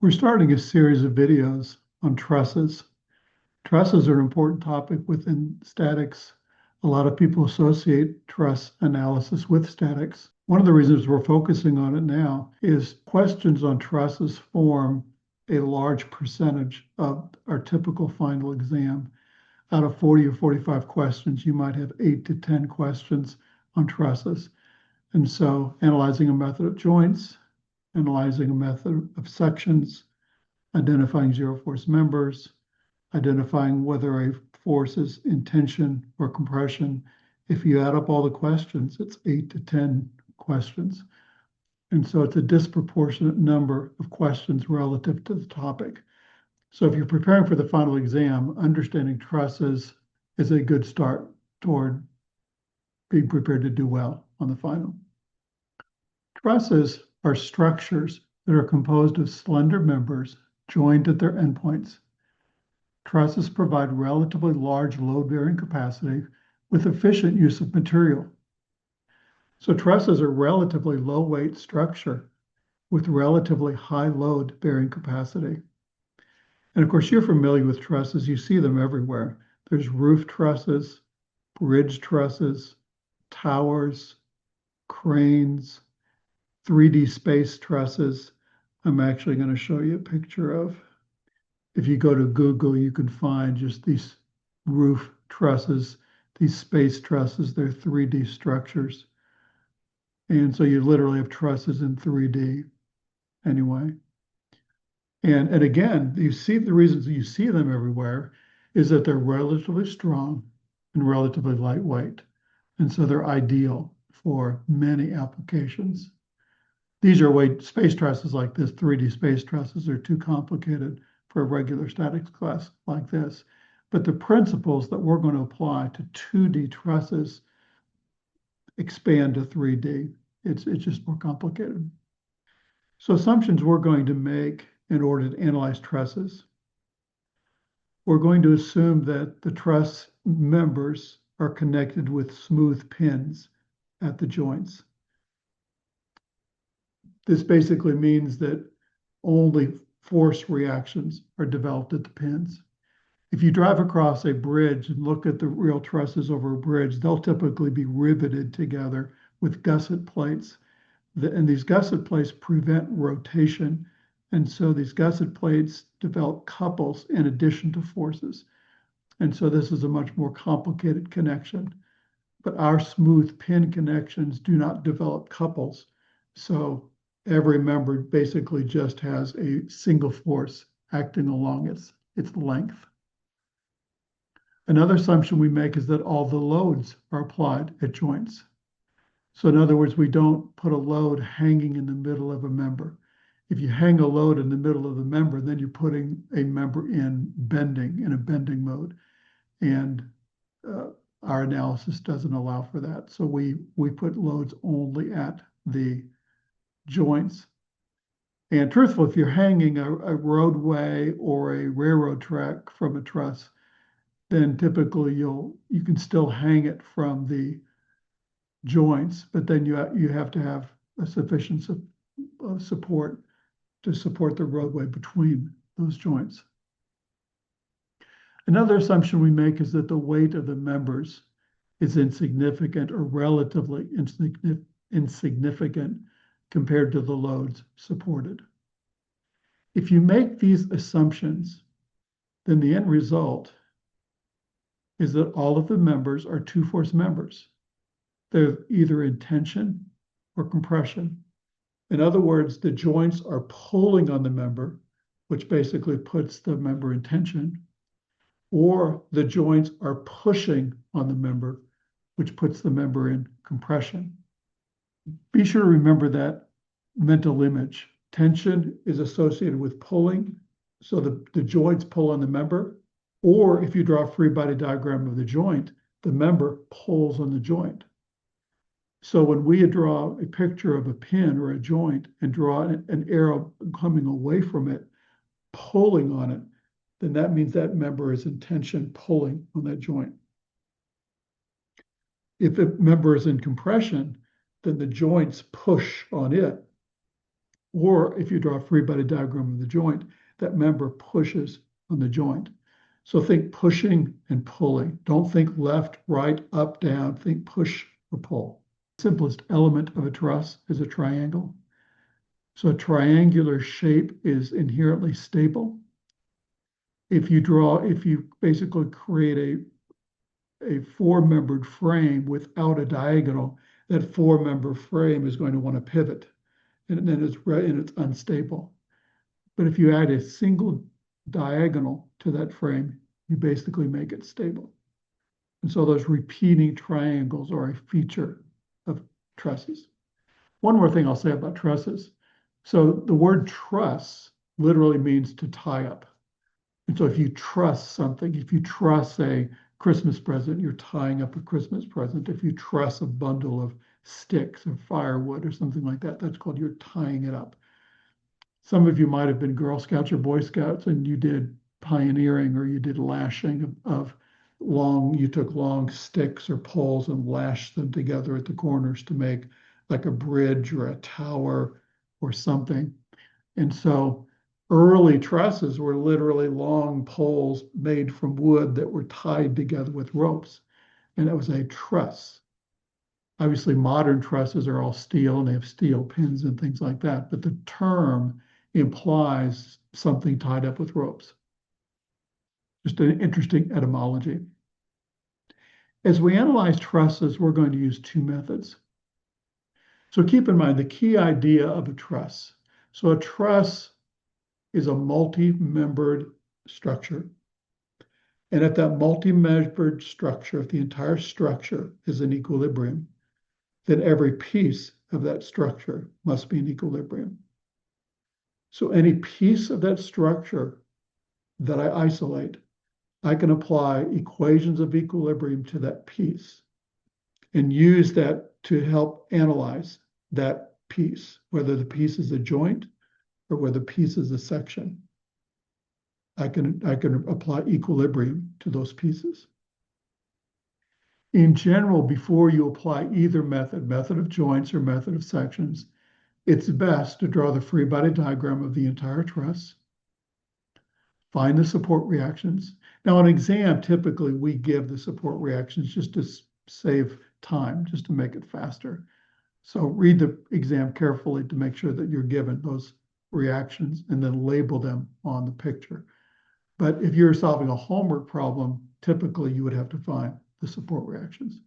We're starting a series of videos on trusses. Trusses are an important topic within statics. A lot of people associate truss analysis with statics. One of the reasons we're focusing on it now is questions on trusses form a large percentage of our typical final exam. Out of 40 or 45 questions, you might have 8 to 10 questions on trusses. And so analyzing a method of joints, analyzing a method of sections, identifying zero force members, identifying whether a force is in tension or compression. If you add up all the questions, it's 8 to 10 questions. And so it's a disproportionate number of questions relative to the topic. So if you're preparing for the final exam, understanding trusses is a good start toward being prepared to do well on the final. Trusses are structures that are composed of slender members joined at their endpoints. Trusses provide relatively large load-bearing capacity with efficient use of material. So trusses are relatively low-weight structure with relatively high load-bearing capacity. And of course, you're familiar with trusses. You see them everywhere. There's roof trusses, bridge trusses, towers, cranes, 3D space trusses. I'm actually going to show you a picture of. If you go to Google, you can find just these roof trusses, these space trusses. They're 3D structures. And so you literally have trusses in 3D anyway. And again, you see the reasons you see them everywhere is that they're relatively strong and relatively lightweight. And so they're ideal for many applications. These are space trusses like this, 3D space trusses are too complicated for a regular statics class like this. But the principles that we're going to apply to 2D trusses expand to 3D. It's just more complicated. So assumptions we're going to make in order to analyze trusses. We're going to assume that the truss members are connected with smooth pins at the joints. This basically means that only force reactions are developed at the pins. If you drive across a bridge and look at the real trusses over a bridge, they'll typically be riveted together with gusset plates. And these gusset plates prevent rotation. And so these gusset plates develop couples in addition to forces. And so this is a much more complicated connection. But our smooth pin connections do not develop couples. So every member basically just has a single force acting along its length. Another assumption we make is that all the loads are applied at joints. So in other words, we don't put a load hanging in the middle of a member. If you hang a load in the middle of the member, then you're putting a member in a bending mode. And our analysis doesn't allow for that. So we put loads only at the joints. And truthfully, if you're hanging a roadway or a railroad track from a truss, then typically you can still hang it from the joints, but then you have to have a sufficient support to support the roadway between those joints. Another assumption we make is that the weight of the members is insignificant or relatively insignificant compared to the loads supported. If you make these assumptions, then the end result is that all of the members are two-force members. They're either in tension or compression. In other words, the joints are pulling on the member, which basically puts the member in tension, or the joints are pushing on the member, which puts the member in compression. Be sure to remember that mental image. Tension is associated with pulling, so the joints pull on the member, or if you draw a free body diagram of the joint, the member pulls on the joint. So when we draw a picture of a pin or a joint and draw an arrow coming away from it, pulling on it, then that means that member is in tension pulling on that joint. If a member is in compression, then the joints push on it. Or if you draw a free body diagram of the joint, that member pushes on the joint. So think pushing and pulling. Don't think left, right, up, down. Think push or pull. The simplest element of a truss is a triangle. So a triangular shape is inherently stable. If you basically create a four-membered frame without a diagonal, that four-member frame is going to want to pivot, and then it's unstable. But if you add a single diagonal to that frame, you basically make it stable. And so those repeating triangles are a feature of trusses. One more thing I'll say about trusses. So the word truss literally means to tie up. And so if you truss something, if you truss a Christmas present, you're tying up a Christmas present. If you truss a bundle of sticks or firewood or something like that, that's called you're tying it up. Some of you might have been Girl Scouts or Boy Scouts and you did pioneering or you did lashing of you took long sticks or poles and lashed them together at the corners to make like a bridge or a tower or something. And so early trusses were literally long poles made from wood that were tied together with ropes. And it was a truss. Obviously, modern trusses are all steel and they have steel pins and things like that. But the term implies something tied up with ropes. Just an interesting etymology. As we analyze trusses, we're going to use two methods. So keep in mind the key idea of a truss. So a truss is a multi-membered structure. And if that multi-membered structure, if the entire structure is in equilibrium, then every piece of that structure must be in equilibrium. So any piece of that structure that I isolate, I can apply equations of equilibrium to that piece and use that to help analyze that piece, whether the piece is a joint or whether the piece is a section. I can apply equilibrium to those pieces. In general, before you apply either method of joints or method of sections, it's best to draw the free body diagram of the entire truss, find the support reactions. Now, on exam, typically we give the support reactions just to save time, just to make it faster. So read the exam carefully to make sure that you're given those reactions and then label them on the picture. But if you're solving a homework problem, typically you would have to find the support reactions.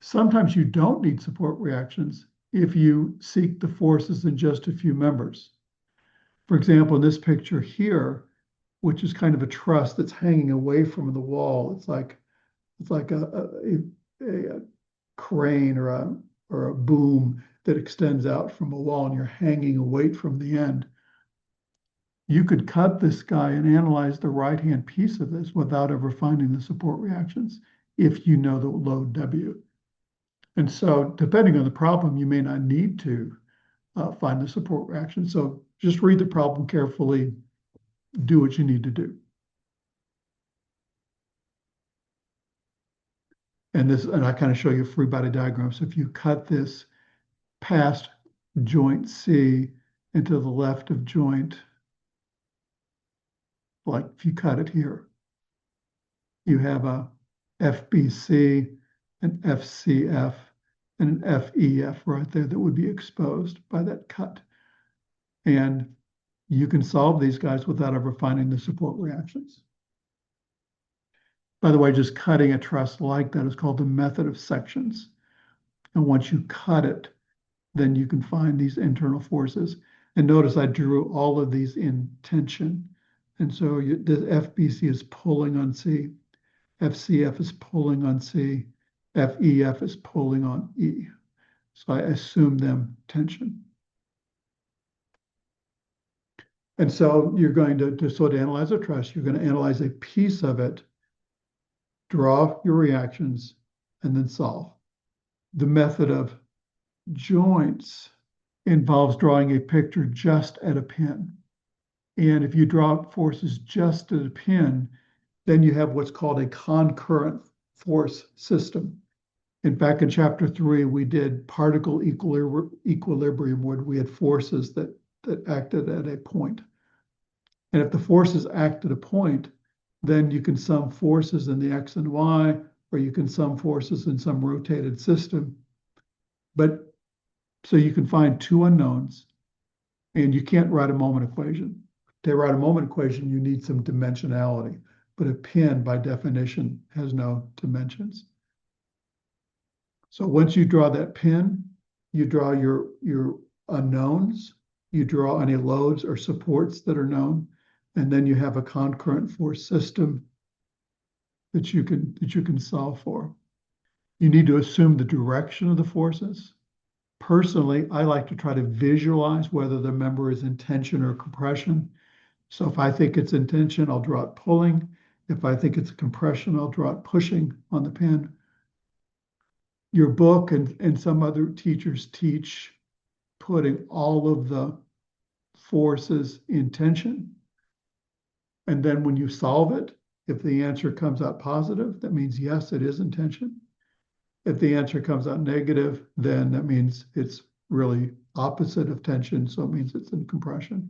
Sometimes you don't need support reactions if you seek the forces in just a few members. For example, in this picture here, which is kind of a truss that's hanging away from the wall, it's like a crane or a boom that extends out from a wall and you're hanging away from the end. You could cut this guy and analyze the right-hand piece of this without ever finding the support reactions if you know the load W. And so depending on the problem, you may not need to find the support reaction. So just read the problem carefully, do what you need to do. And I kind of show you a free body diagram. So if you cut this past joint C into the left of joint, like if you cut it here, you have a FBC, an FCF, and an FEF right there that would be exposed by that cut. And you can solve these guys without ever finding the support reactions. By the way, just cutting a truss like that is called the method of sections. And once you cut it, then you can find these internal forces. And notice I drew all of these in tension. And so the FBC is pulling on C, FCF is pulling on C, FEF is pulling on E. So I assume them tension. And so you're going to sort of analyze a truss, you're going to analyze a piece of it, draw your reactions, and then solve. The method of joints involves drawing a picture just at a pin. And if you draw forces just at a pin, then you have what's called a concurrent force system. In fact, in chapter 3, we did particle equilibrium where we had forces that acted at a point. And if the forces act at a point, then you can sum forces in the X and Y, or you can sum forces in some rotated system. But so you can find two unknowns, and you can't write a moment equation. To write a moment equation, you need some dimensionality, but a pin, by definition, has no dimensions. So once you draw that pin, you draw your unknowns, you draw any loads or supports that are known, and then you have a concurrent force system that you can solve for. You need to assume the direction of the forces. Personally, I like to try to visualize whether the member is in tension or compression. So if I think it's in tension, I'll draw it pulling. If I think it's compression, I'll draw it pushing on the pin. Your book and some other teachers teach putting all of the forces in tension. And then when you solve it, if the answer comes out positive, that means yes, it is in tension. If the answer comes out negative, then that means it's really opposite of tension, so it means it's in compression.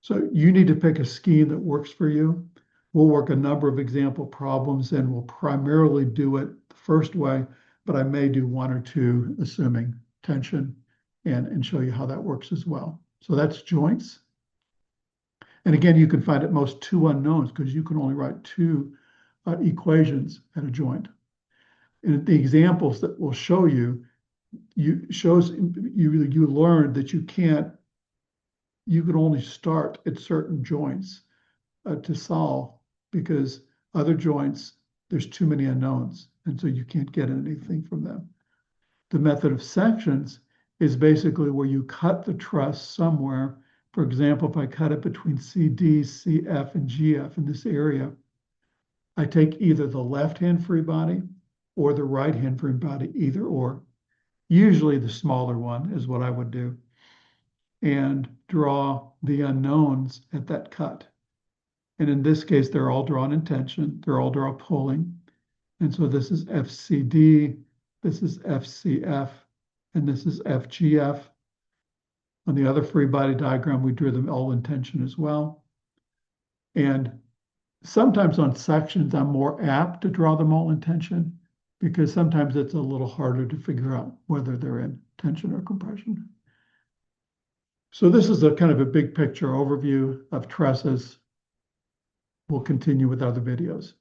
So you need to pick a scheme that works for you. We'll work a number of example problems and we'll primarily do it the first way, but I may do one or two assuming tension and show you how that works as well. So that's joints. And again, you can find at most two unknowns because you can only write two equations at a joint. And the examples that will show you, you learn that you can only start at certain joints to solve because other joints, there's too many unknowns. And so you can't get anything from them. The method of sections is basically where you cut the truss somewhere. For example, if I cut it between CD, CF, and GF in this area, I take either the left-hand free body or the right-hand free body, either or. Usually the smaller one is what I would do, and draw the unknowns at that cut. And in this case, they're all drawn in tension. They're all drawn pulling. And so this is FCD, this is FCF, and this is FGF. On the other free body diagram, we drew them all in tension as well. And sometimes on sections, I'm more apt to draw them all in tension because sometimes it's a little harder to figure out whether they're in tension or compression. So this is a kind of a big picture overview of trusses. We'll continue with other videos.